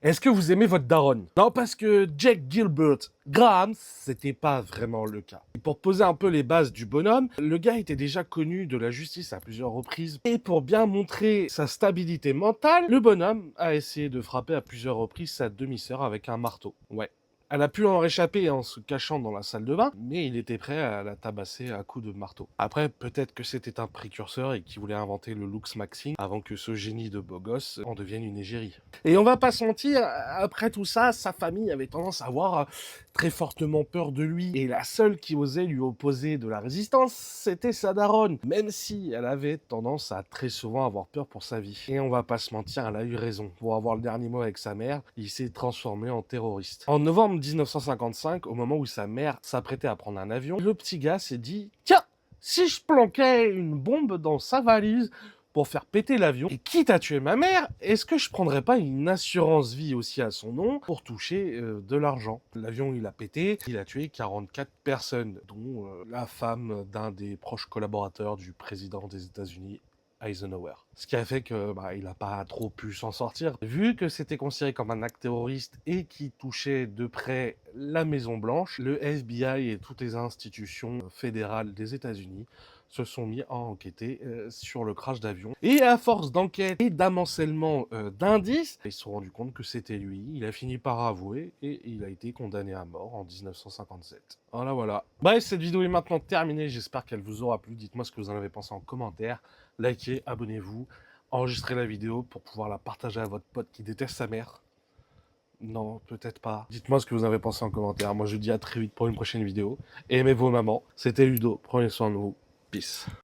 Est-ce que vous aimez votre daronne? Non, parce que Jack Gilbert Graham, c'était pas vraiment le cas. Et pour poser un peu les bases du bonhomme, le gars était déjà connu de la justice à plusieurs reprises. Et pour bien montrer sa stabilité mentale, le bonhomme a essayé de frapper à plusieurs reprises sa demi-sœur avec un marteau. Ouais. Elle a pu en réchapper en se cachant dans la salle de bain, mais il était prêt à la tabasser à coups de marteau. Après, peut-être que c'était un précurseur et qu'il voulait inventer le Lux Maxime avant que ce génie de beau gosse en devienne une égérie. Et on va pas se mentir, après tout ça, sa famille avait tendance à avoir très fortement peur de lui. Et la seule qui osait lui opposer de la résistance, c'était sa daronne. Même si elle avait tendance à très souvent avoir peur pour sa vie. Et on va pas se mentir, elle a eu raison. Pour avoir le dernier mot avec sa mère, il s'est transformé en terroriste. En novembre 1955, au moment où sa mère s'apprêtait à prendre un avion, le petit gars s'est dit « Tiens, si je planquais une bombe dans sa valise pour faire péter l'avion, et quitte à tuer ma mère, est-ce que je prendrais pas une assurance vie aussi à son nom pour toucher de l'argent ?» L'avion, il a pété, il a tué 44 personnes, dont la femme d'un des proches collaborateurs du président des États-Unis, Eisenhower. Ce qui a fait que il n'a pas trop pu s'en sortir. Vu que c'était considéré comme un acte terroriste et qui touchait de près la Maison Blanche, le FBI et toutes les institutions fédérales des États-Unis se sont mis à enquêter sur le crash d'avion. Et à force d'enquête et d'amoncellement d'indices, ils se sont rendus compte que c'était lui. Il a fini par avouer et il a été condamné à mort en 1957. Voilà, voilà. Bref, cette vidéo est maintenant terminée. J'espère qu'elle vous aura plu. Dites-moi ce que vous en avez pensé en commentaire. Likez, abonnez-vous, enregistrez la vidéo pour pouvoir la partager à votre pote qui déteste sa mère. Non, peut-être pas. Dites-moi ce que vous avez pensé en commentaire. Moi, je vous dis à très vite pour une prochaine vidéo. Et aimez vos mamans. C'était Ludo. Prenez soin de vous. Peace.